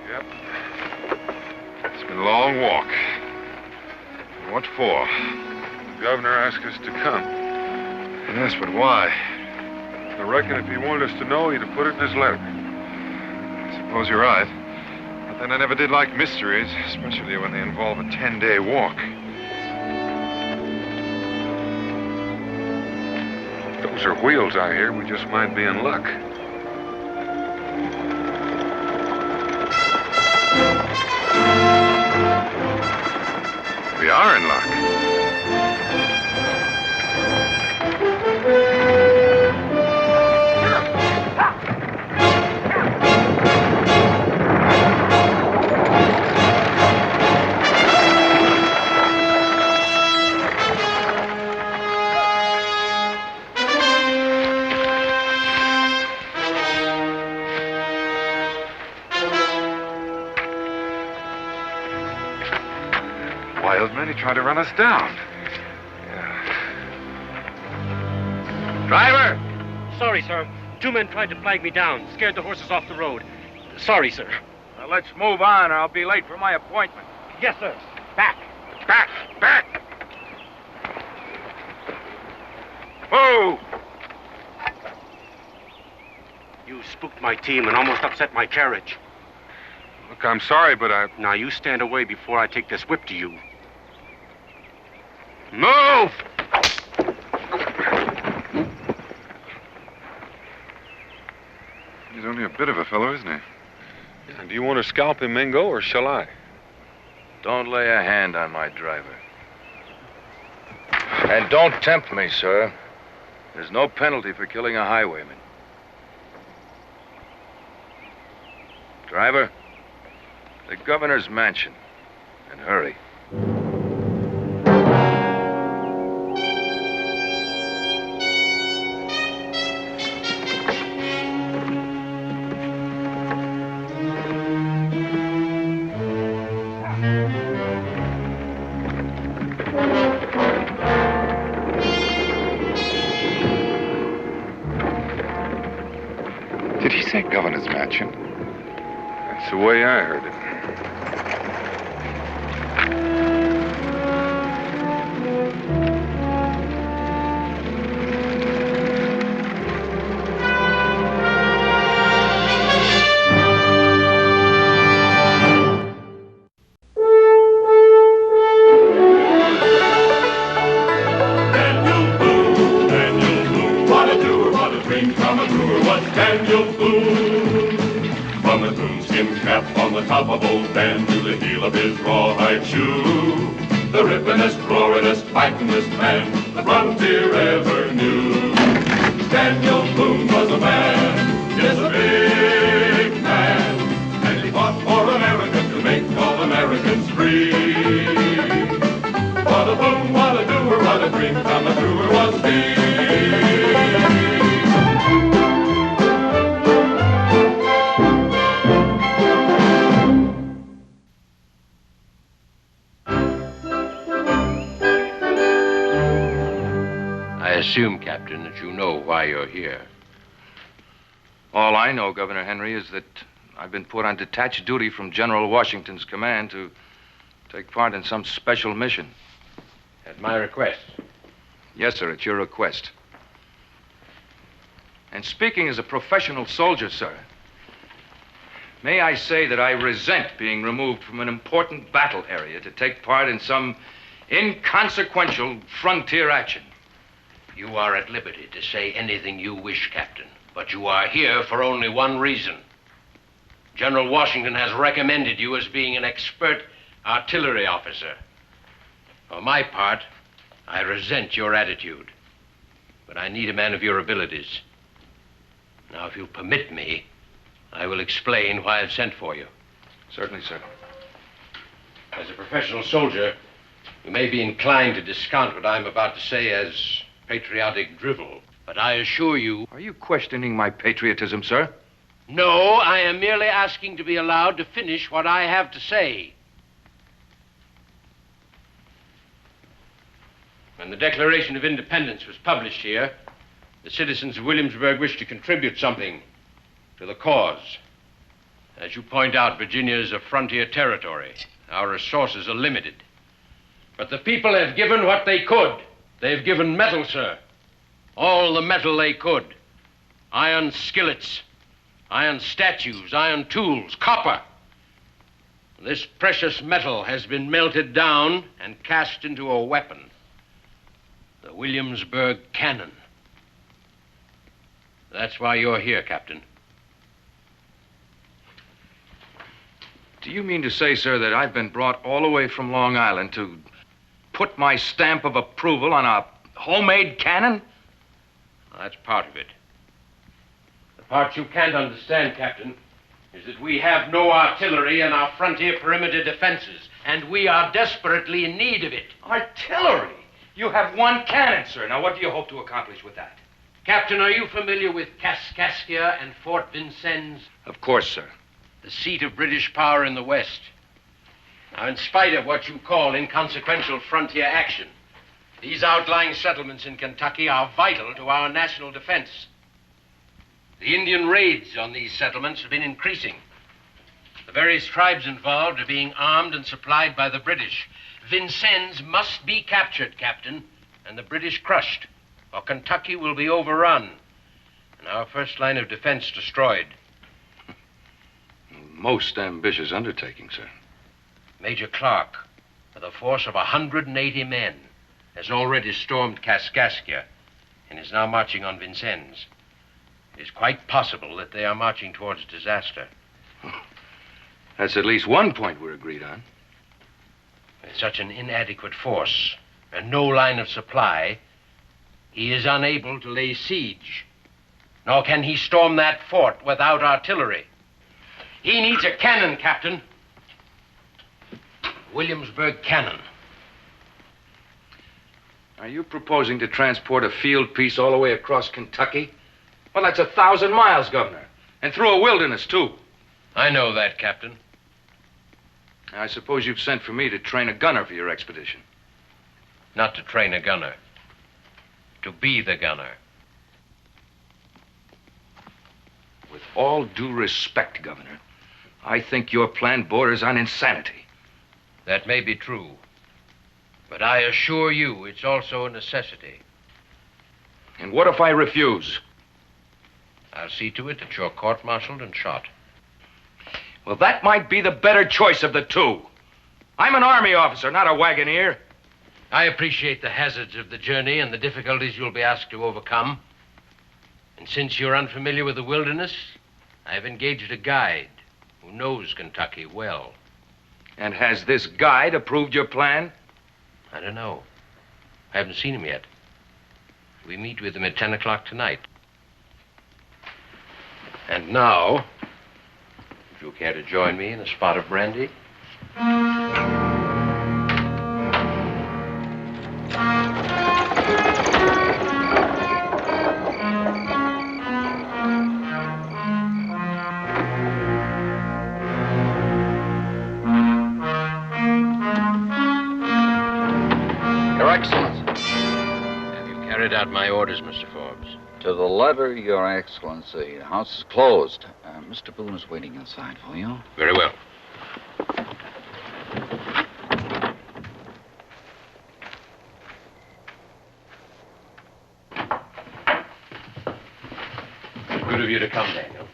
Yep. It's been a long walk. What for? The governor asked us to come. Yes, but why? I reckon if he wanted us to know, he'd have put it in his letter. I suppose you're right. But then I never did like mysteries, especially when they involve a 10-day walk. Those are wheels out here. We just might be in luck. We are in luck. Wild men, he tried to run us down. Yeah. Driver! Sorry, sir. 2 men tried to flag me down, scared the horses off the road. Sorry, sir. Now, let's move on, or I'll be late for my appointment. Yes, sir. Back! Back! Back! Move! You spooked my team and almost upset my carriage. Look, I'm sorry, but I... Now, you stand away before I take this whip to you. Move! He's only a bit of a fellow, isn't he? Yeah, do you want to scalp him, Mingo, or shall I? Don't lay a hand on my driver. And don't tempt me, sir. There's no penalty for killing a highwayman. Driver, the governor's mansion. And hurry. Did he say governor's mansion? That's the way I heard it. Daniel Boone. From the coonskin cap on the top of old Dan to the heel of his rawhide shoe, the rippin'est, roarin'est, fightin'est man the frontier ever knew. Daniel Boone was a man, yes, a big man, and he fought for America to make all Americans free. What a Boone, what a doer, what a dream come truer was he. I assume, Captain, that you know why you're here. All I know, Governor Henry, is that I've been put on detached duty from General Washington's command to take part in some special mission. At my request. Yes, sir, at your request. And speaking as a professional soldier, sir, may I say that I resent being removed from an important battle area to take part in some inconsequential frontier action. You are at liberty to say anything you wish, Captain, but you are here for only one reason. General Washington has recommended you as being an expert artillery officer. For my part, I resent your attitude, but I need a man of your abilities. Now, if you'll permit me, I will explain why I've sent for you. Certainly, sir. As a professional soldier, you may be inclined to discount what I'm about to say as patriotic drivel, but I assure you... Are you questioning my patriotism, sir? No, I am merely asking to be allowed to finish what I have to say. When the Declaration of Independence was published here, the citizens of Williamsburg wished to contribute something to the cause. As you point out, Virginia is a frontier territory. Our resources are limited. But the people have given what they could. They've given metal, sir. All the metal they could. Iron skillets, iron statues, iron tools, copper. This precious metal has been melted down and cast into a weapon. The Williamsburg cannon. That's why you're here, Captain. Do you mean to say, sir, that I've been brought all the way from Long Island to put my stamp of approval on a homemade cannon? Well, that's part of it. The part you can't understand, Captain, is that we have no artillery in our frontier perimeter defenses, and we are desperately in need of it. Artillery? You have one cannon, sir. Now, what do you hope to accomplish with that? Captain, are you familiar with Kaskaskia and Fort Vincennes? Of course, sir. The seat of British power in the West. Now, in spite of what you call inconsequential frontier action, these outlying settlements in Kentucky are vital to our national defense. The Indian raids on these settlements have been increasing. The various tribes involved are being armed and supplied by the British. Vincennes must be captured, Captain, and the British crushed, or Kentucky will be overrun, and our first line of defense destroyed. Most ambitious undertaking, sir. Major Clark, with a force of 180 men, has already stormed Kaskaskia and is now marching on Vincennes. It is quite possible that they are marching towards disaster. That's at least one point we're agreed on. With such an inadequate force and no line of supply, he is unable to lay siege. Nor can he storm that fort without artillery. He needs a cannon, Captain. Williamsburg cannon. Are you proposing to transport a field piece all the way across Kentucky? Well, that's 1,000 miles, Governor. And through a wilderness, too. I know that, Captain. I suppose you've sent for me to train a gunner for your expedition. Not to train a gunner. To be the gunner. With all due respect, Governor, I think your plan borders on insanity. That may be true. But I assure you it's also a necessity. And what if I refuse? I'll see to it that you're court-martialed and shot. Well, that might be the better choice of the two. I'm an army officer, not a wagoneer. I appreciate the hazards of the journey and the difficulties you'll be asked to overcome. And since you're unfamiliar with the wilderness, I've engaged a guide who knows Kentucky well. And has this guide approved your plan? I don't know. I haven't seen him yet. We meet with him at 10 o'clock tonight. And now, would you care to join me in a spot of brandy? Your Excellency. Have you carried out my orders, Mr. Forbes? To the letter, Your Excellency. The house is closed. Mr. Boone is waiting inside for you. Very well. Good of you to come, Daniel.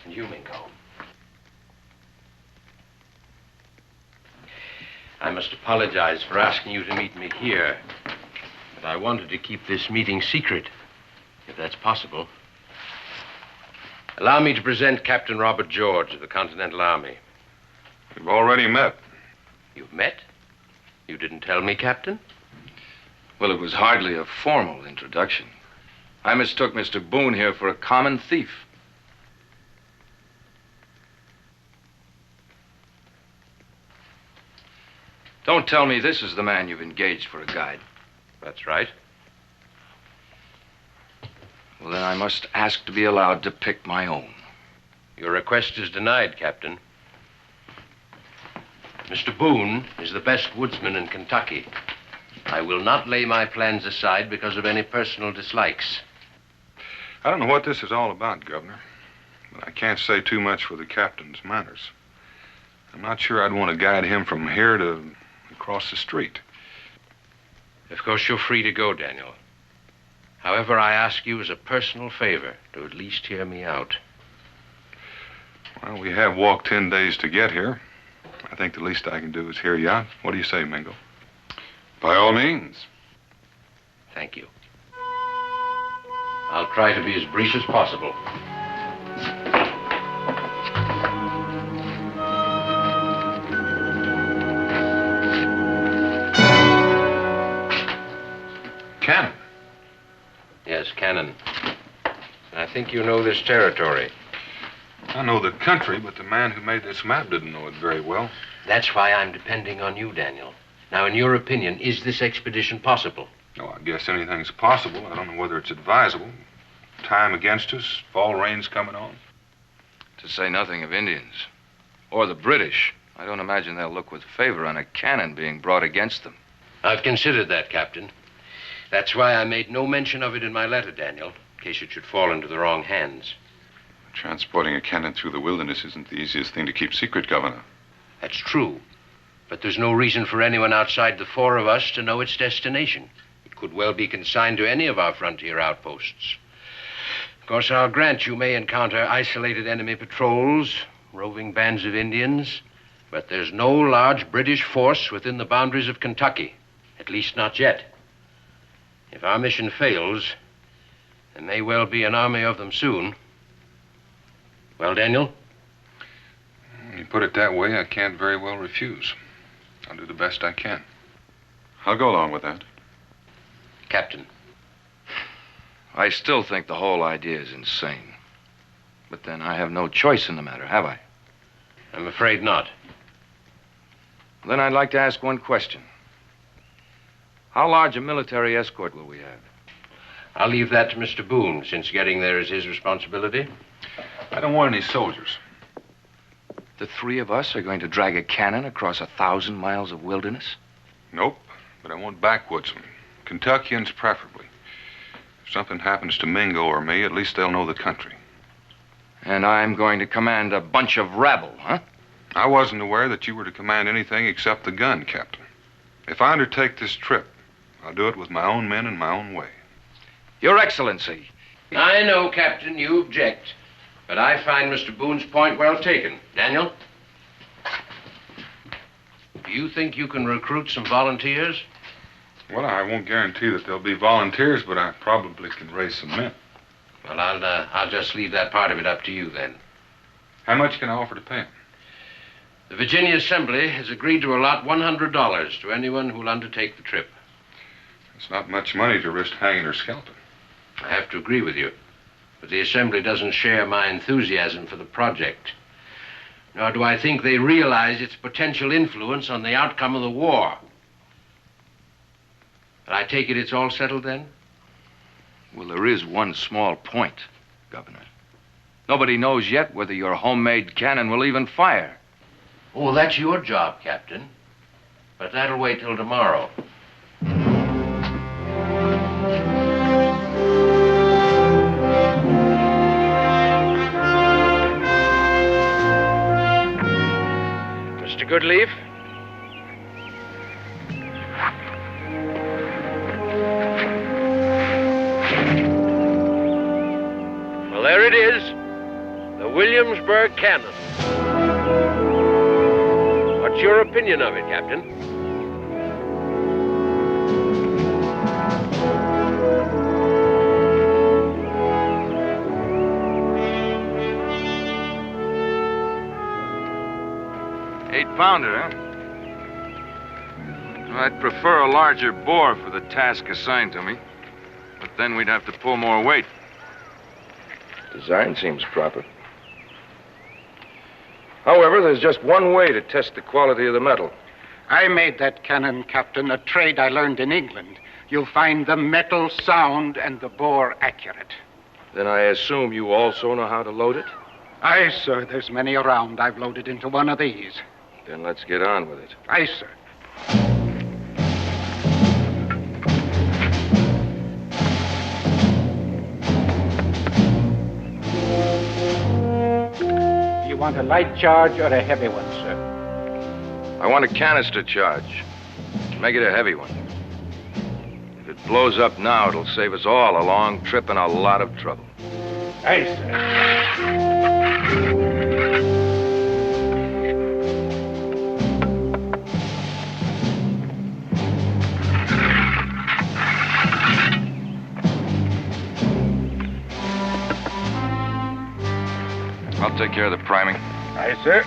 And you, Minko. I must apologize for asking you to meet me here, but I wanted to keep this meeting secret, if that's possible. Allow me to present Captain Robert George of the Continental Army. We've already met. You've met? You didn't tell me, Captain? Well, it was hardly a formal introduction. I mistook Mr. Boone here for a common thief. Don't tell me this is the man you've engaged for a guide. That's right. Well, then I must ask to be allowed to pick my own. Your request is denied, Captain. Mr. Boone is the best woodsman in Kentucky. I will not lay my plans aside because of any personal dislikes. I don't know what this is all about, Governor. but I can't say too much for the captain's manners. I'm not sure I'd want to guide him from here to across the street. Of course, you're free to go, Daniel. However, I ask you as a personal favor to at least hear me out. Well, we have walked 10 days to get here. I think the least I can do is hear you out. What do you say, Mingo? By all means. Thank you. I'll try to be as brief as possible. Cannon. Yes, Cannon. I think you know this territory. I know the country, but the man who made this map didn't know it very well. That's why I'm depending on you, Daniel. Now, in your opinion, is this expedition possible? Oh, I guess anything's possible. I don't know whether it's advisable. Time against us, fall rains coming on. To say nothing of Indians. Or the British. I don't imagine they'll look with favor on a cannon being brought against them. I've considered that, Captain. That's why I made no mention of it in my letter, Daniel, in case it should fall into the wrong hands. Transporting a cannon through the wilderness isn't the easiest thing to keep secret, Governor. That's true. But there's no reason for anyone outside the four of us to know its destination. It could well be consigned to any of our frontier outposts. Of course, I'll grant you may encounter isolated enemy patrols, roving bands of Indians, but there's no large British force within the boundaries of Kentucky. At least not yet. If our mission fails, there may well be an army of them soon. Well, Daniel? When you put it that way, I can't very well refuse. I'll do the best I can. I'll go along with that. Captain. I still think the whole idea is insane. But then I have no choice in the matter, have I? I'm afraid not. Then I'd like to ask one question. How large a military escort will we have? I'll leave that to Mr. Boone, since getting there is his responsibility. I don't want any soldiers. The three of us are going to drag a cannon across 1,000 miles of wilderness? Nope, but I want backwoodsmen. Kentuckians preferably. If something happens to Mingo or me, at least they'll know the country. And I'm going to command a bunch of rabble, huh? I wasn't aware that you were to command anything except the gun, Captain. If I undertake this trip, I'll do it with my own men in my own way. Your Excellency. I know, Captain, you object. But I find Mr. Boone's point well taken. Daniel? Do you think you can recruit some volunteers? Well, I won't guarantee that there'll be volunteers, but I probably can raise some men. Well, I'll just leave that part of it up to you, then. How much can I offer to pay them? The Virginia Assembly has agreed to allot $100 to anyone who'll undertake the trip. It's not much money to risk hanging or scalping. I have to agree with you. But the Assembly doesn't share my enthusiasm for the project. Nor do I think they realize its potential influence on the outcome of the war. But I take it it's all settled then? Well, there is one small point, Governor. Nobody knows yet whether your homemade cannon will even fire. Oh, that's your job, Captain. But that'll wait till tomorrow. Mr. Goodleaf? Well, there it is. The Williamsburg cannon. What's your opinion of it, Captain? Eight-pounder, huh? I'd prefer a larger bore for the task assigned to me. But then we'd have to pull more weight. Design seems proper. However, there's just one way to test the quality of the metal. I made that cannon, Captain, a trade I learned in England. You'll find the metal sound and the bore accurate. Then I assume you also know how to load it? Aye, sir. There's many around. I've loaded into one of these. Then let's get on with it. Aye, sir. want a light charge or a heavy one, sir? I want a canister charge. Make it a heavy one. If it blows up now, it'll save us all a long trip and a lot of trouble. Aye, sir. I'll take care of the priming. Aye, sir.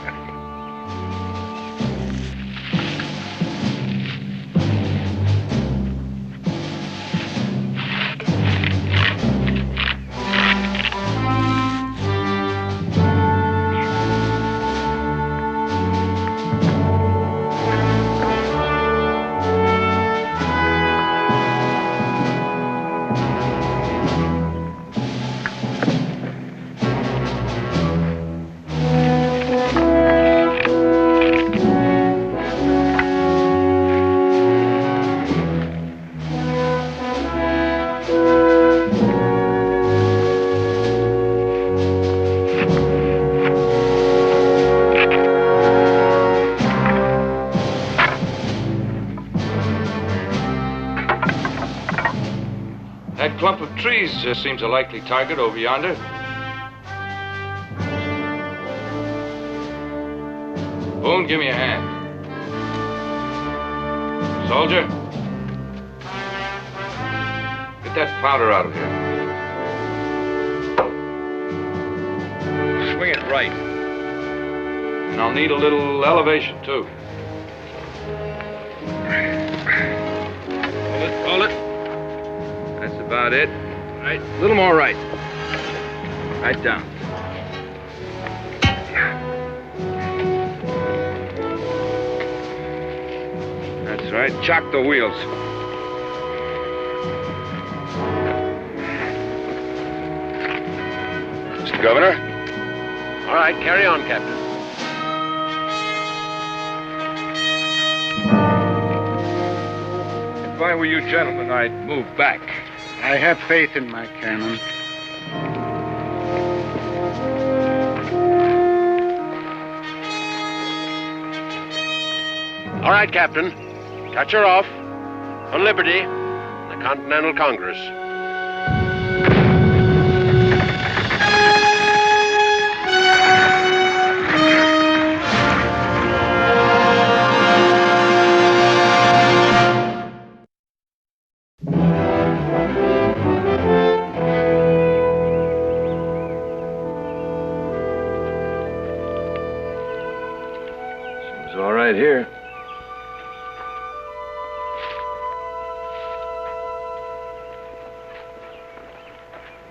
That clump of trees seems a likely target over yonder. Boone, give me a hand. Soldier, get that powder out of here. Swing it right. And I'll need a little elevation, too. Hold it. That's about it. Right. A little more right. Right down. That's right. Chock the wheels. Mr. Governor? All right, carry on, Captain. If I were you gentlemen, I'd move back. I have faith in my cannon. All right, Captain. Touch her off. For liberty, the Continental Congress. Seems all right here.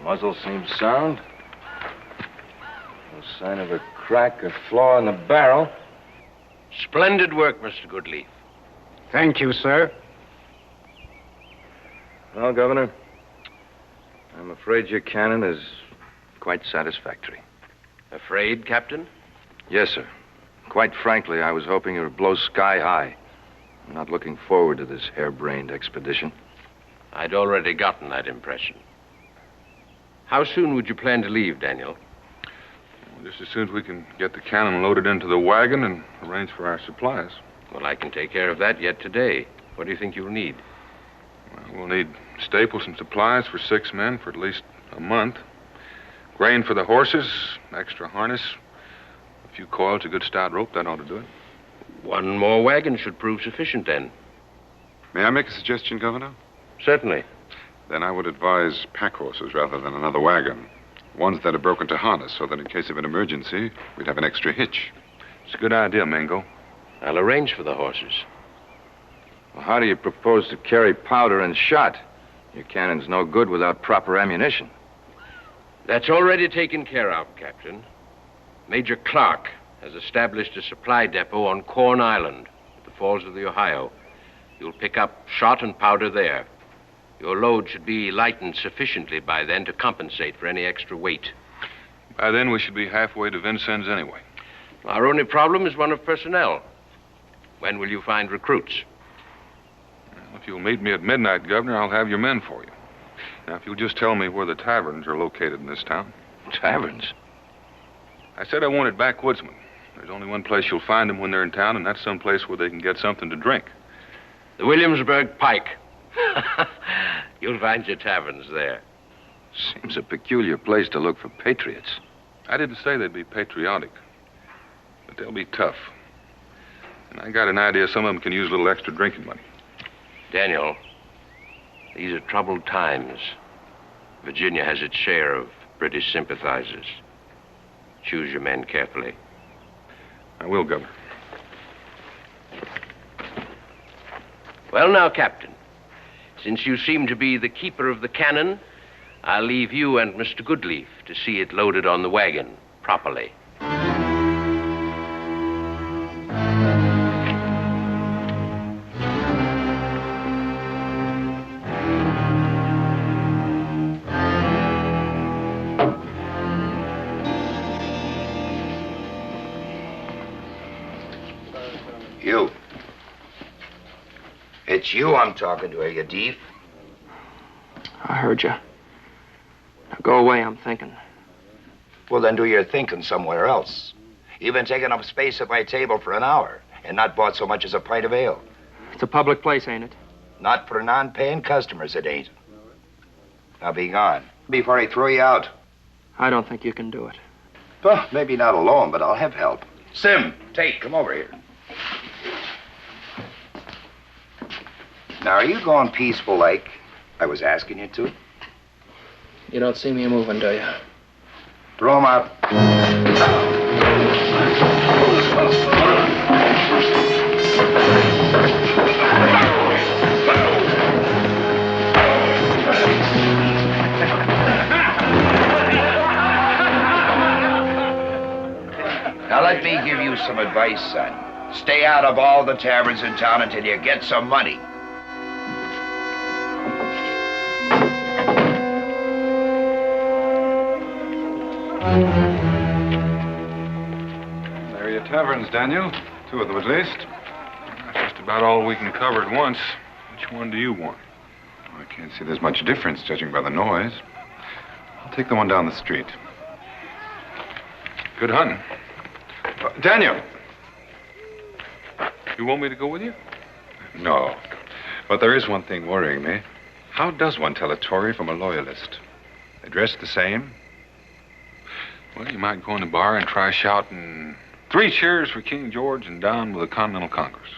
Muzzle seems sound. No sign of a crack or flaw in the barrel. Splendid work, Mr. Goodleaf. Thank you, sir. Well, Governor, I'm afraid your cannon is quite satisfactory. Afraid, Captain? Yes, sir. Quite frankly, I was hoping it would blow sky high. I'm not looking forward to this harebrained expedition. I'd already gotten that impression. How soon would you plan to leave, Daniel? Just as soon as we can get the cannon loaded into the wagon and arrange for our supplies. Well, I can take care of that yet today. What do you think you'll need? Well, we'll need staples and supplies for 6 men for at least a month. Grain for the horses, extra harness, a few coils, a good stout rope. That ought to do it. One more wagon should prove sufficient, then. May I make a suggestion, Governor? Certainly. Then I would advise pack horses rather than another wagon. Ones that are broken to harness, so that in case of an emergency, we'd have an extra hitch. It's a good idea, Mingo. I'll arrange for the horses. Well, how do you propose to carry powder and shot? Your cannon's no good without proper ammunition. That's already taken care of, Captain. Major Clark has established a supply depot on Corn Island, at the falls of the Ohio. You'll pick up shot and powder there. Your load should be lightened sufficiently by then to compensate for any extra weight. By then, we should be halfway to Vincennes anyway. Our only problem is one of personnel. When will you find recruits? Well, if you'll meet me at midnight, Governor, I'll have your men for you. Now, if you'll just tell me where the taverns are located in this town. Taverns? I said I wanted backwoodsmen. There's only one place you'll find them when they're in town, and that's someplace where they can get something to drink. The Williamsburg Pike. You'll find your taverns there. Seems a peculiar place to look for patriots. I didn't say they'd be patriotic, but they'll be tough. And I got an idea some of them can use a little extra drinking money. Daniel, these are troubled times. Virginia has its share of British sympathizers. Choose your men carefully. I will, Governor. Well, now, Captain, since you seem to be the keeper of the cannon, I'll leave you and Mr. Goodleaf to see it loaded on the wagon properly. You. It's you I'm talking to, you thief. I heard you. Now go away, I'm thinking. Well, then do your thinking somewhere else. You've been taking up space at my table for an hour and not bought so much as a pint of ale. It's a public place, ain't it? Not for non-paying customers, it ain't. Now be gone before I throw you out. I don't think you can do it. Well, maybe not alone, but I'll have help. Sim, Tate, come over here. Now, are you going peaceful like I was asking you to? You don't see me moving, do you? Throw him out. Now, let me give you some advice, son. Stay out of all the taverns in town until you get some money. There are your taverns, Daniel. 2 of them at least. That's just about all we can cover at once. Which one do you want? I can't see there's much difference, judging by the noise. I'll take the one down the street. Good hunting. Daniel! You want me to go with you? No. But there is one thing worrying me. How does one tell a Tory from a loyalist? They dress the same. Well, you might go in the bar and try shouting 3 cheers for King George and down with the Continental Congress.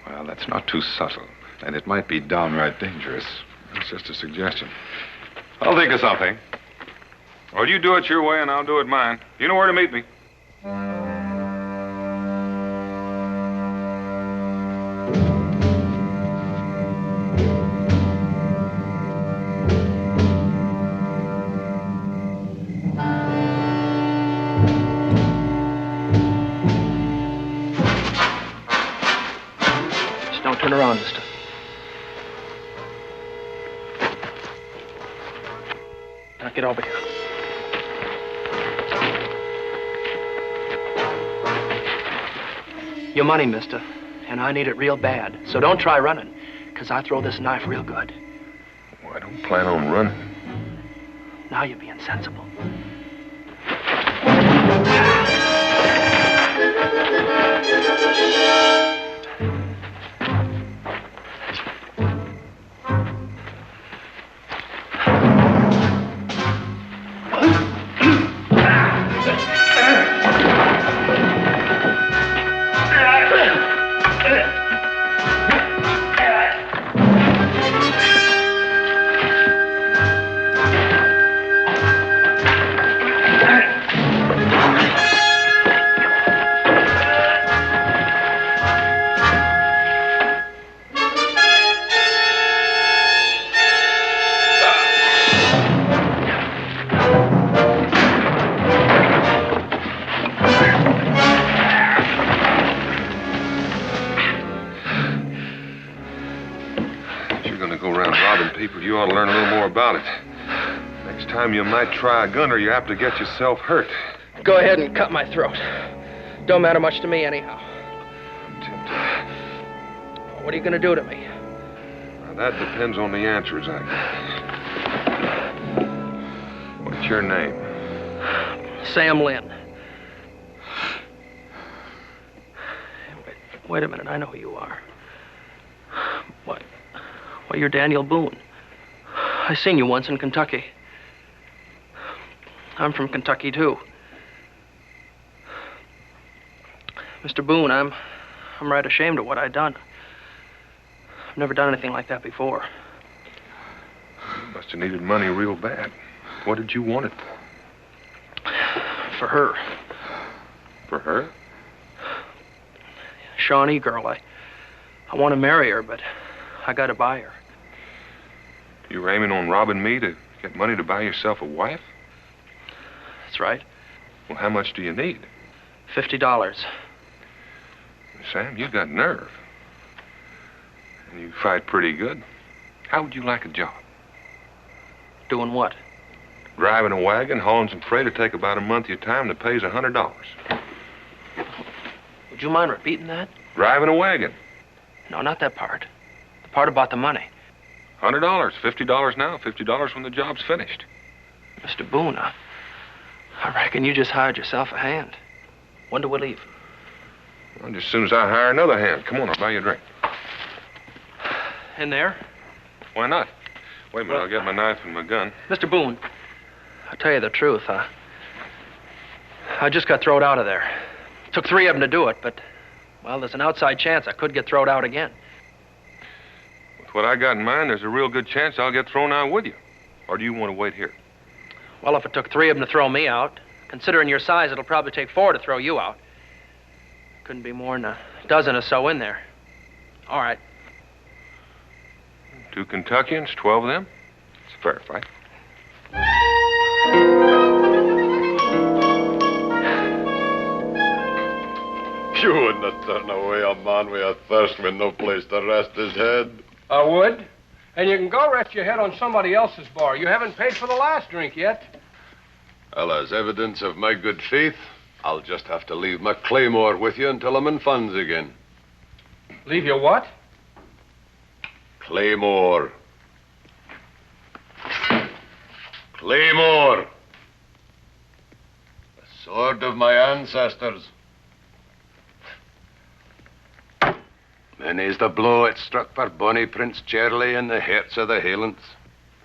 Well, that's not too subtle. And it might be downright dangerous. It's just a suggestion. I'll think of something. Well, you do it your way and I'll do it mine. You know where to meet me. Turn around, mister. Now get over here. Your money, mister. And I need it real bad. So don't try running, because I throw this knife real good. Well, I don't plan on running. Now you're being sensible. You ought to learn a little more about it. Next time you might try a gun or you're apt to get yourself hurt. Go ahead and cut my throat. Don't matter much to me anyhow. I'm tempted. What are you going to do to me? Now, that depends on the answers I get. What's your name? Sam Lynn. Wait a minute, I know who you are. Why, you're Daniel Boone. I seen you once in Kentucky. I'm from Kentucky, too. Mr. Boone, I'm right ashamed of what I done. I've never done anything like that before. You must have needed money real bad. What did you want it For her. for? For her? Shawnee girl, I want to marry her, but I gotta buy her. You were aiming on robbing me to get money to buy yourself a wife? That's right. Well, how much do you need? $50. Sam, you got nerve. And you fight pretty good. How would you like a job? Doing what? Driving a wagon, hauling some freight, to take about a month of your time that pays $100. Would you mind repeating that? Driving a wagon. No, not that part. The part about the money. $100, $50 now, $50 when the job's finished. Mr. Boone, I reckon you just hired yourself a hand. When do we leave? Well, just as soon as I hire another hand. Come on, I'll buy you a drink. In there? Why not? Wait a minute, I'll get my knife and my gun. Mr. Boone, I'll tell you the truth. I just got thrown out of there. Took 3 of them to do it, but, well, there's an outside chance I could get thrown out again. With what I got in mind, there's a real good chance I'll get thrown out with you. Or do you want to wait here? Well, if it took 3 of them to throw me out, considering your size, it'll probably take 4 to throw you out. Couldn't be more than a dozen or so in there. All right. 2 Kentuckians, 12 of them? It's a fair fight. You wouldn't turn away a man with a thirst with no place to rest his head. I would. And you can go rest your head on somebody else's bar. You haven't paid for the last drink yet. Well, as evidence of my good faith, I'll just have to leave my claymore with you until I'm in funds again. Leave your what? Claymore. Claymore. The sword of my ancestors. Many's the blow it struck for bonny Prince Charlie in the hearts of the Highlands.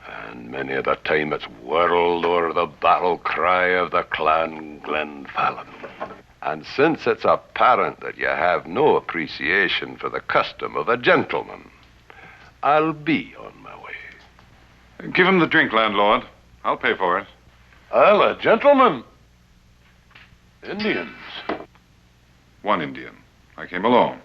And many a the time it's whirled o'er the battle cry of the clan Glenfallen. And since it's apparent that you have no appreciation for the custom of a gentleman, I'll be on my way. Give him the drink, landlord. I'll pay for it. I'll a gentleman. Indians. One Indian. I came alone.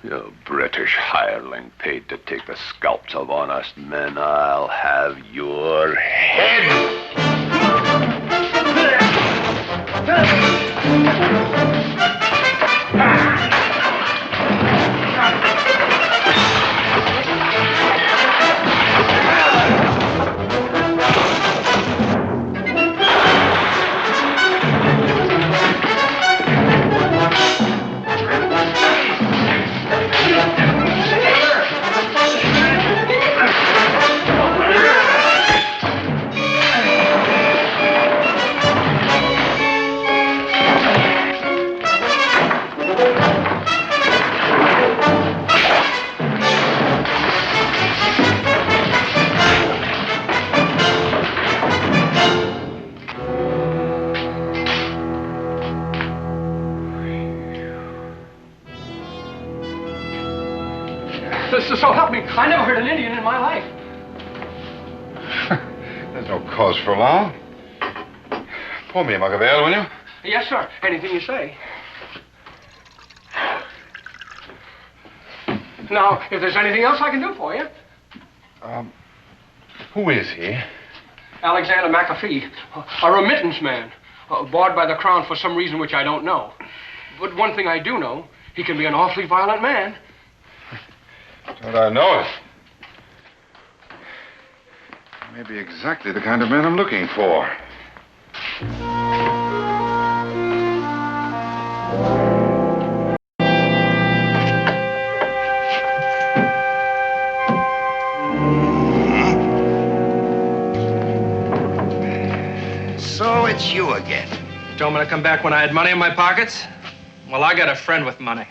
You British hireling paid to take the scalps of honest men, I'll have your head! So help me, I never heard an Indian in my life. There's no cause for alarm. Pour me a mug of ale, will you? Yes, sir. Anything you say. Now, if there's anything else I can do for you. Who is he? Alexander McAfee, a remittance man, bought by the Crown for some reason which I don't know. But one thing I do know, he can be an awfully violent man. Don't I know it? He may be exactly the kind of man I'm looking for. So it's you again. Told me to come back when I had money in my pockets? Well, I got a friend with money.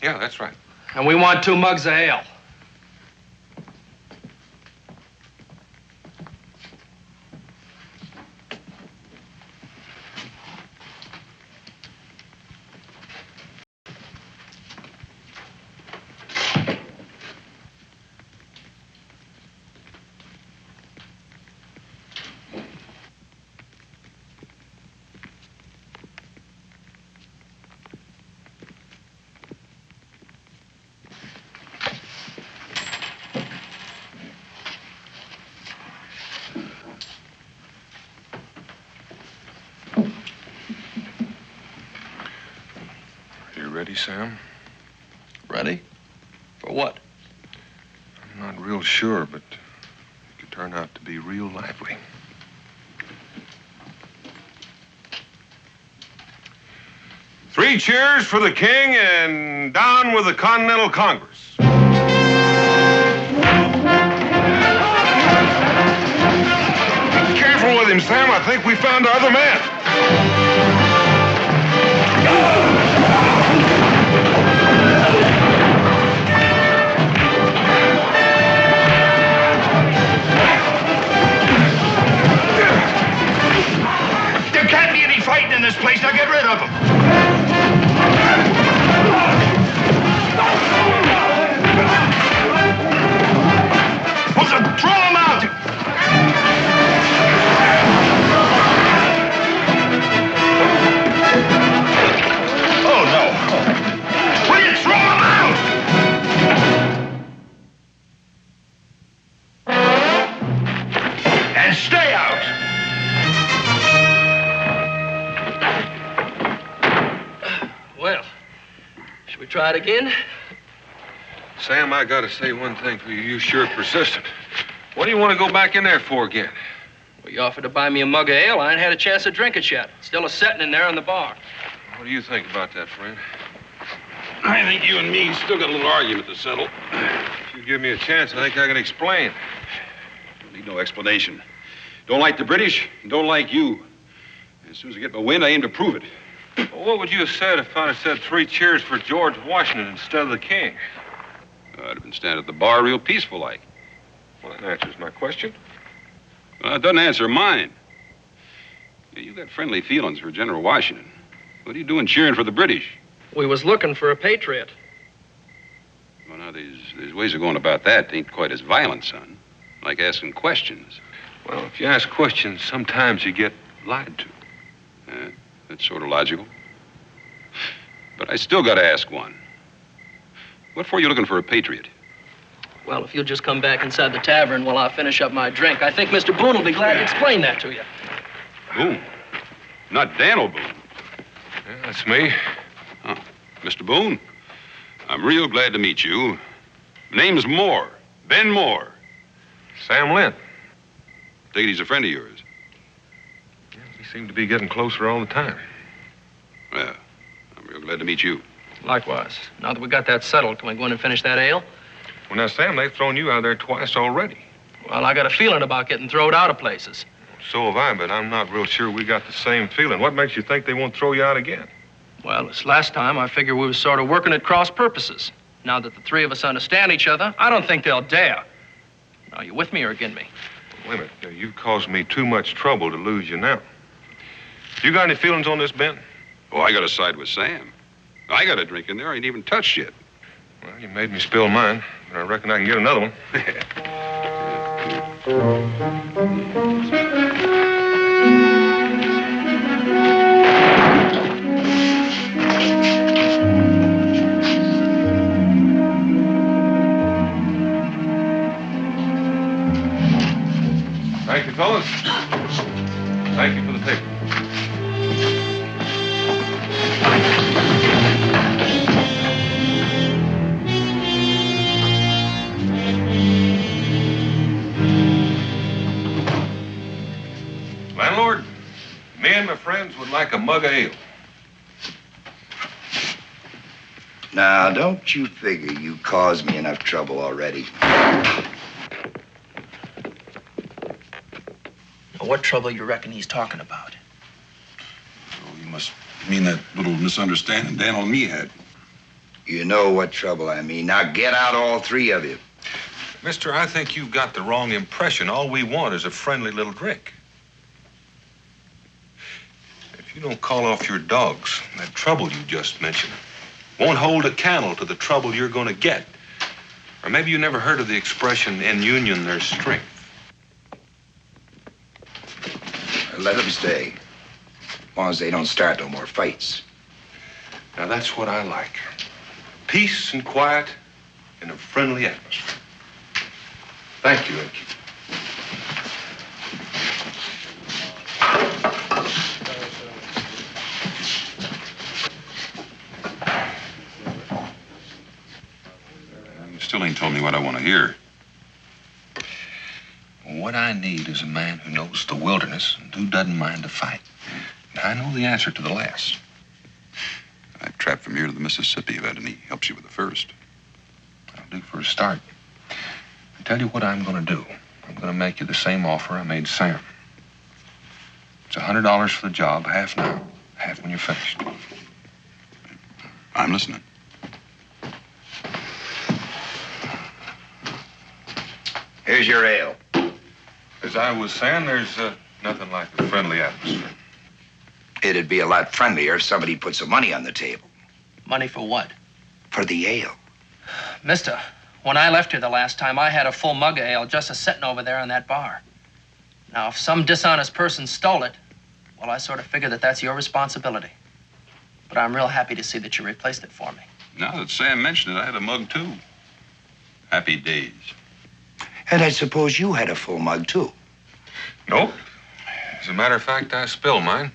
Yeah, that's right. And we want 2 mugs of ale. Ready, Sam? Ready? For what? I'm not real sure, but it could turn out to be real lively. Three cheers for the king and down with the Continental Congress. Be careful with him, Sam. I think we found our other man. There can't be any fighting in this place. Now get rid of them. Well, throw them out. Oh, no. Will you throw them out? And stay out. Well, should we try it again? Sam, I gotta say one thing for you. You're sure persistent. What do you want to go back in there for again? Well, you offered to buy me a mug of ale. I ain't had a chance to drink it yet. Still a setting in there in the bar. What do you think about that, friend? I think you and me still got a little argument to settle. If you give me a chance, I think I can explain. Need no explanation. Don't like the British, don't like you. As soon as I get my wind, I aim to prove it. Well, what would you have said if I'd have said 3 cheers for George Washington instead of the king? I'd have been standing at the bar real peaceful like. Well, that answers my question. Well, it doesn't answer mine. Yeah, you got friendly feelings for General Washington. What are you doing cheering for the British? We was looking for a patriot. Well, now, there's ways of going about that. Ain't quite as violent, son. Like asking questions. Well, if you ask questions, sometimes you get lied to. That's sort of logical. But I still got to ask one. What for are you looking for a patriot? Well, if you'll just come back inside the tavern while I finish up my drink, I think Mr. Boone will be glad to explain that to you. Boone? Not Daniel Boone. Yeah, that's me. Oh, Mr. Boone, I'm real glad to meet you. Name's Moore. Ben Moore. Sam Lynn. Take it he's a friend of yours. Yeah, we seem to be getting closer all the time. Well, I'm real glad to meet you. Likewise. Now that we got that settled, can we go in and finish that ale? Well, now, Sam, they've thrown you out there twice already. Well, I got a feeling about getting thrown out of places. So have I, but I'm not real sure we got the same feeling. What makes you think they won't throw you out again? Well, this last time, I figure we was sort of working at cross purposes. Now that the 3 of us understand each other, I don't think they'll dare. Now, you with me or against me? Wait a minute. Now, you've caused me too much trouble to lose you now. You got any feelings on this, Ben? Oh, I got to side with Sam. I got a drink in there I ain't even touched yet. Well, you made me spill mine, but I reckon I can get another one. Thank you, fellas. Thank you for the paper. Landlord, me and my friends would like a mug of ale. Now, don't you figure you caused me enough trouble already? What trouble you reckon he's talking about? Oh, you must mean that little misunderstanding Dan and me had. You know what trouble I mean. Now get out, all three of you. Mister, I think you've got the wrong impression. All we want is a friendly little drink. If you don't call off your dogs, that trouble you just mentioned won't hold a candle to the trouble you're going to get. Or maybe you never heard of the expression, in union, there's strength. Let them stay. As long as they don't start no more fights. Now, that's what I like. Peace and quiet in a friendly atmosphere. Thank you, Enki. You still ain't told me what I want to hear. What I need is a man who knows the wilderness and who doesn't mind a fight. And I know the answer to the last. I've trapped from here to the Mississippi. If any helps you with the first. I'll do for a start. I tell you what I'm going to do. I'm going to make you the same offer I made Sam. It's $100 for the job, half now, half when you're finished. I'm listening. Here's your ale. As I was saying, there's nothing like a friendly atmosphere. It'd be a lot friendlier if somebody put some money on the table. Money for what? For the ale. Mister, when I left here the last time, I had a full mug of ale just a-sitting over there in that bar. Now, if some dishonest person stole it, well, I sort of figure that that's your responsibility. But I'm real happy to see that you replaced it for me. Now that Sam mentioned it, I had a mug, too. Happy days. And I suppose you had a full mug, too. Nope. As a matter of fact, I spilled mine.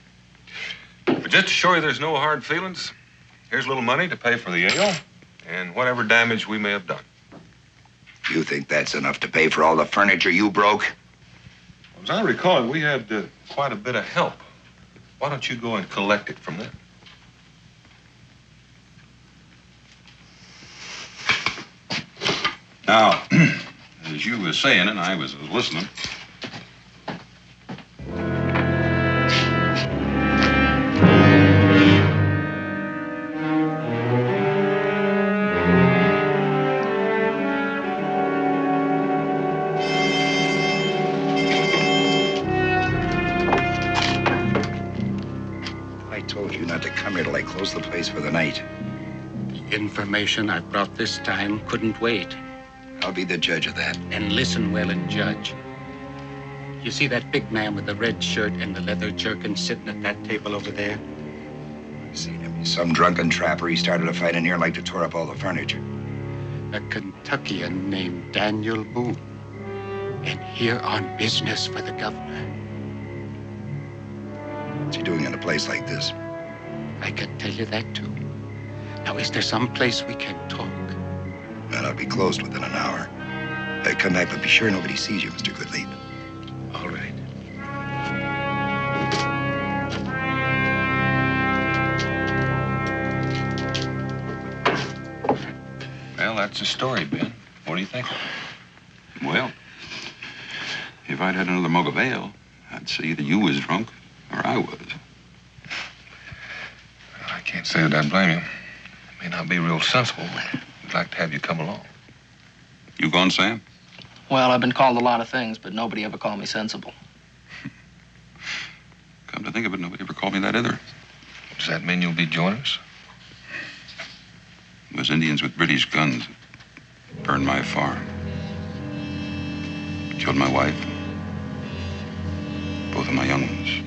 But just to show you there's no hard feelings, here's a little money to pay for the ale and whatever damage we may have done. You think that's enough to pay for all the furniture you broke? As I recall, we had quite a bit of help. Why don't you go and collect it from them? Now, as you was saying, and I was listening. I told you not to come here till I close the place for the night. The information I brought this time couldn't wait. I'll be the judge of that. And listen well and judge. You see that big man with the red shirt and the leather jerkin sitting at that table over there? I've seen him. He's some drunken trapper. He started a fight in here like to tore up all the furniture. A Kentuckian named Daniel Boone. And here on business for the governor. What's he doing in a place like this? I can tell you that, too. Now, is there some place we can talk? Well, I'll be closed within an hour. Come back, but be sure nobody sees you, Mr. Goodleap. All right. Well, that's the story, Ben. What do you think? Well, if I'd had another mug of ale, I'd say either you was drunk or I was. Well, I can't say that I blame you. It may not be real sensible. We'd like to have you come along. You gone, Sam? Well, I've been called a lot of things, but nobody ever called me sensible. Come to think of it, nobody ever called me that either. Does that mean you'll be joining us? It was Indians with British guns that burned my farm. Killed my wife. Both of my young ones.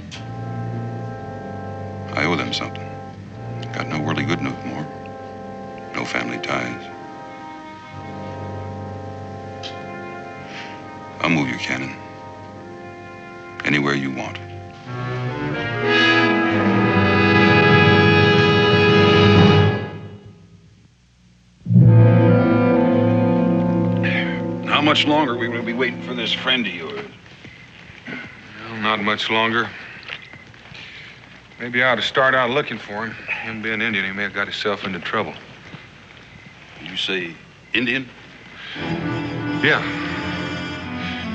I owe them something. Got no worldly good no more. No family ties. I'll move your cannon. Anywhere you want. How much longer are we going to be waiting for this friend of yours? Well, not much longer. Maybe I ought to start out looking for him. Him being Indian, he may have got himself into trouble. You say Indian? Yeah.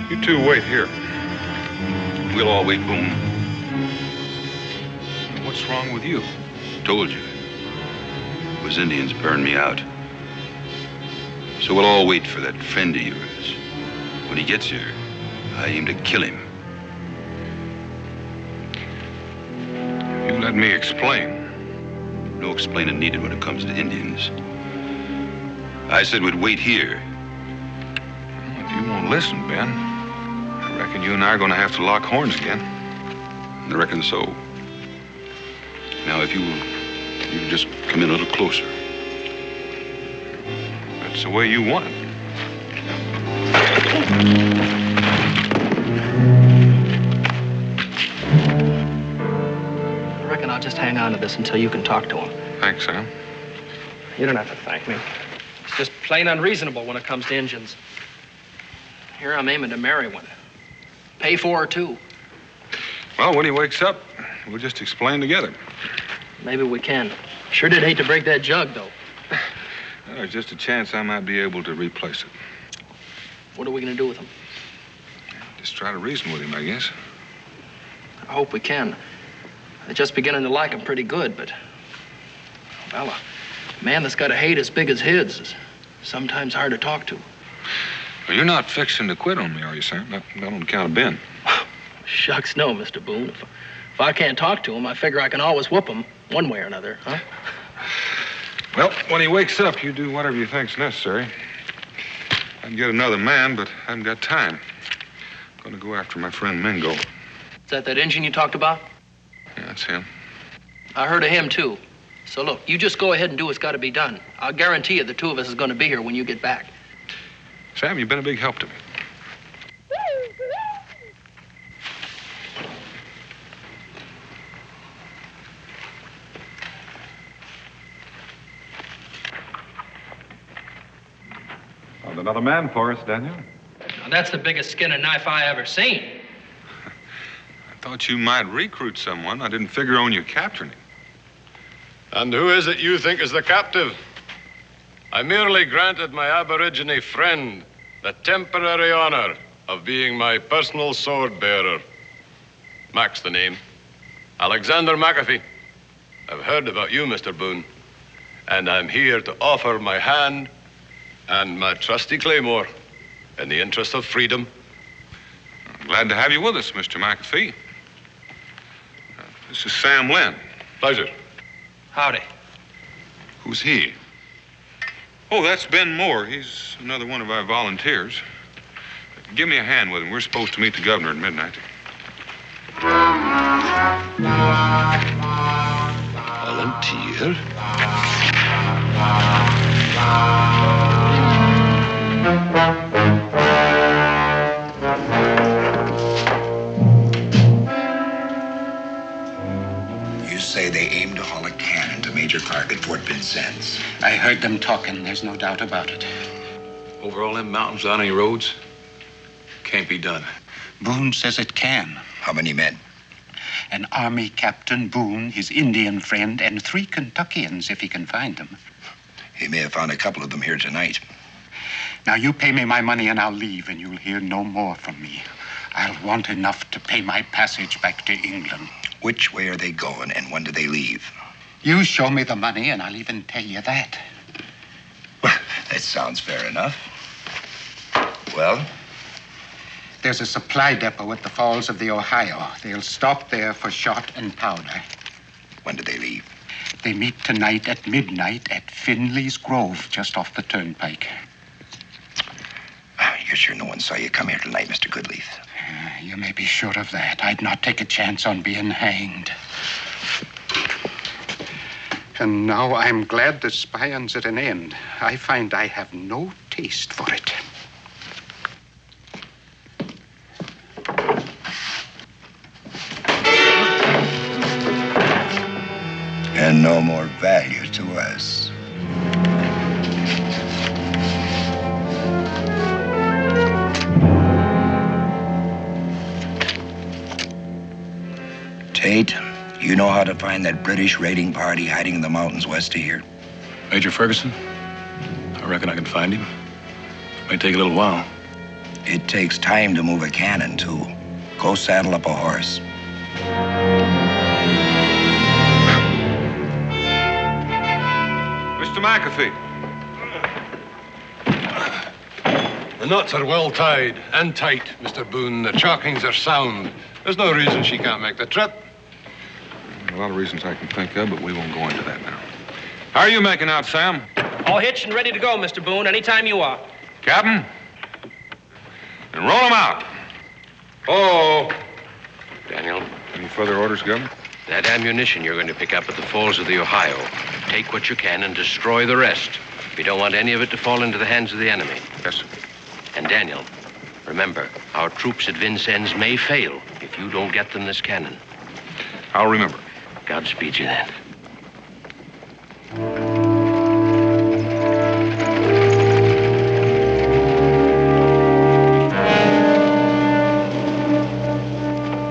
You two wait here. We'll all wait, Boone. What's wrong with you? Told you. Those Indians burned me out. So we'll all wait for that friend of yours. When he gets here, I aim to kill him. You let me explain. No explaining needed when it comes to Indians. I said we'd wait here. You won't listen, Ben. I reckon you and I are going to have to lock horns again. I reckon so. Now, if you just come in a little closer. That's the way you want it. I reckon I'll just hang on to this until you can talk to him. Thanks, Sam. You don't have to thank me. It's just plain unreasonable when it comes to Injuns. Here I'm aiming to marry one. Pay for her, too. Well, when he wakes up, we'll just explain together. Maybe we can. Sure did hate to break that jug, though. There's just a chance I might be able to replace it. What are we going to do with him? Just try to reason with him, I guess. I hope we can. They're just beginning to like him pretty good, but... Well, a man that's got a hate as big as his is sometimes hard to talk to. Well, you're not fixing to quit on me, are you, Sam? Not on account of Ben. Shucks, no, Mr. Boone. If I can't talk to him, I figure I can always whoop him one way or another, huh? Well, when he wakes up, you do whatever you think's necessary. I can get another man, but I haven't got time. I'm going to go after my friend Mingo. Is that Injun you talked about? Yeah, that's him. I heard of him, too. So, look, you just go ahead and do what's got to be done. I'll guarantee you the two of us is going to be here when you get back. Sam, you've been a big help to me. Found another man for us, Daniel. Now, that's the biggest skinning knife I ever seen. I thought you might recruit someone. I didn't figure on you capturing him. And who is it you think is the captive? I merely granted my Aborigine friend the temporary honor of being my personal sword bearer. Mac's the name. Alexander McAfee. I've heard about you, Mr. Boone. And I'm here to offer my hand and my trusty claymore in the interest of freedom. I'm glad to have you with us, Mr. McAfee. This is Sam Lynn. Pleasure. Howdy. Who's he? Oh, that's Ben Moore. He's another one of our volunteers. Give me a hand with him. We're supposed to meet the governor at midnight. Volunteer? You say they aim to haul a cannon to Major Clark at Fort Vincennes. I heard them talking. There's no doubt about it. Over all them mountains on any roads? Can't be done. Boone says it can. How many men? An Army Captain Boone, his Indian friend, and 3 Kentuckians, if he can find them. He may have found a couple of them here tonight. Now, you pay me my money and I'll leave, and you'll hear no more from me. I'll want enough to pay my passage back to England. Which way are they going, and when do they leave? You show me the money, and I'll even tell you that. Well, that sounds fair enough. Well? There's a supply depot at the falls of the Ohio. They'll stop there for shot and powder. When do they leave? They meet tonight at midnight at Finley's Grove, just off the turnpike. You're sure no one saw you come here tonight, Mr. Goodleaf? You may be sure of that. I'd not take a chance on being hanged. And now I'm glad the spying's at an end. I find I have no taste for it. And no more value to us. Tate, you know how to find that British raiding party hiding in the mountains west of here? Major Ferguson? I reckon I can find him. Might take a little while. It takes time to move a cannon, too. Go saddle up a horse. McAfee? The knots are well tied and tight, Mr. Boone. The chalkings are sound. There's no reason she can't make the trip. A lot of reasons I can think of, but we won't go into that now. How are you making out, Sam? All hitched and ready to go, Mr. Boone, anytime you are. Captain? And roll them out. Oh. Daniel. Any further orders, Governor? That ammunition you're going to pick up at the falls of the Ohio. Take what you can and destroy the rest. We don't want any of it to fall into the hands of the enemy. Yes, sir. And Daniel, remember, our troops at Vincennes may fail if you don't get them this cannon. I'll remember. Godspeed you then.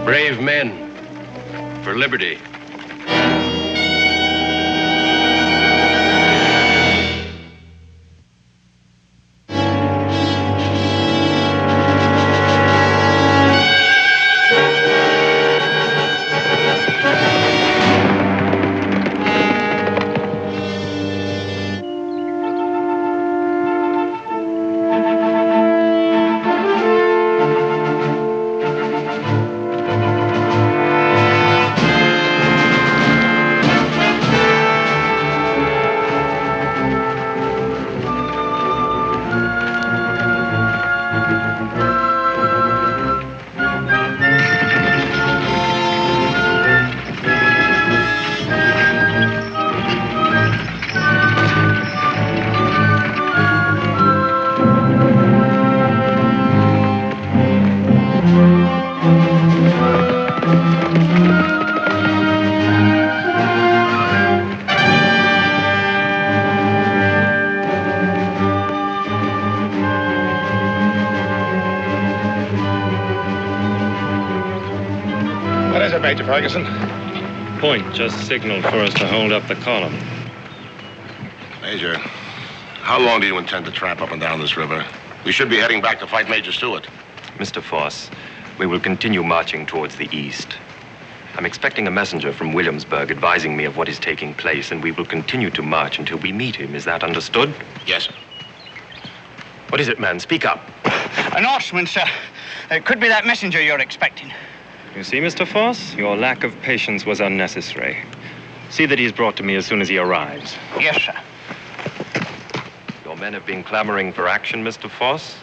Brave men for liberty. Major Ferguson. Point just signaled for us to hold up the column. Major, how long do you intend to tramp up and down this river? We should be heading back to fight Major Stewart. Mr. Foss, we will continue marching towards the east. I'm expecting a messenger from Williamsburg advising me of what is taking place, and we will continue to march until we meet him. Is that understood? Yes, sir. What is it, man? Speak up. An horseman, sir. It could be that messenger you're expecting. You see, Mr. Foss, your lack of patience was unnecessary. See that he's brought to me as soon as he arrives. Yes, sir. Your men have been clamoring for action, Mr. Foss.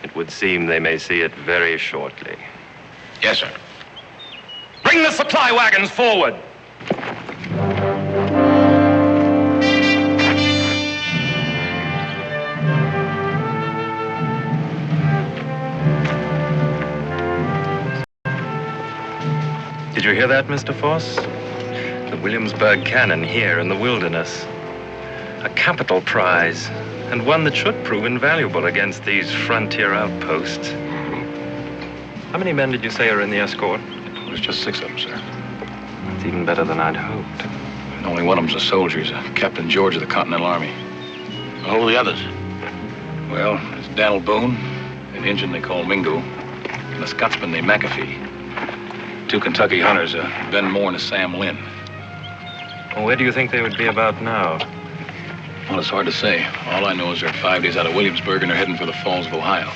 It would seem they may see it very shortly. Yes, sir. Bring the supply wagons forward! Did you hear that, Mr. Foss? The Williamsburg cannon here in the wilderness. A capital prize, and one that should prove invaluable against these frontier outposts. How many men did you say are in the escort? It was just 6 of them, sir. It's even better than I'd hoped. And only one of them's a soldier. He's a Captain George of the Continental Army. Who are the others? Well, there's Daniel Boone, an Injun they call Mingo, and a Scotsman named McAfee. 2 Kentucky hunters, Ben Moore and a Sam Lynn. Well, where do you think they would be about now? Well, it's hard to say. All I know is they're 5 days out of Williamsburg and they're heading for the Falls of Ohio.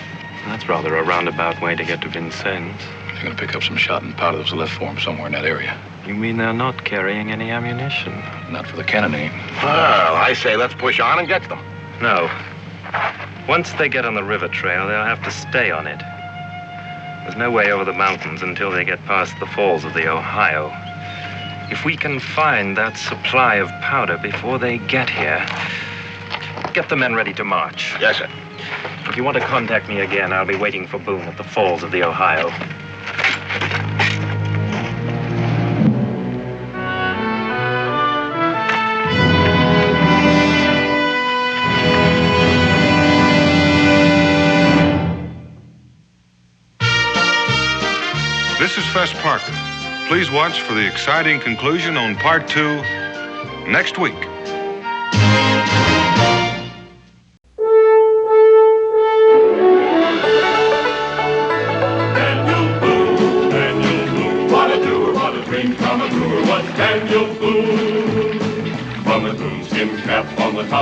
That's rather a roundabout way to get to Vincennes. They're going to pick up some shot and powder that was left for them somewhere in that area. You mean they're not carrying any ammunition? Not for the cannonade. Well, I say let's push on and get them. No. Once they get on the river trail, they'll have to stay on it. There's no way over the mountains until they get past the falls of the Ohio. If we can find that supply of powder before they get here, get the men ready to march. Yes, sir. If you want to contact me again, I'll be waiting for Boone at the falls of the Ohio. This is Fess Parker. Please watch for the exciting conclusion on Part 2 next week. Daniel Boone, what a doer, what a dream come a brewer was Daniel Boone. From a coonskin cap on the top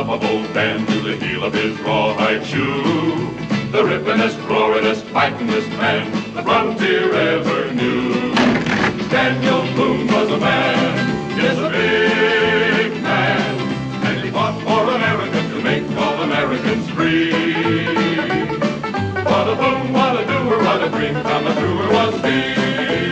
to the heel of his rawhide shoe. The rippin'est, roarin'est, fightin'est man the frontier ever knew. Daniel Boone was a man, yes, a big man, and he fought for America to make all Americans free. What a boom, what a doer, what a dream come truer was he.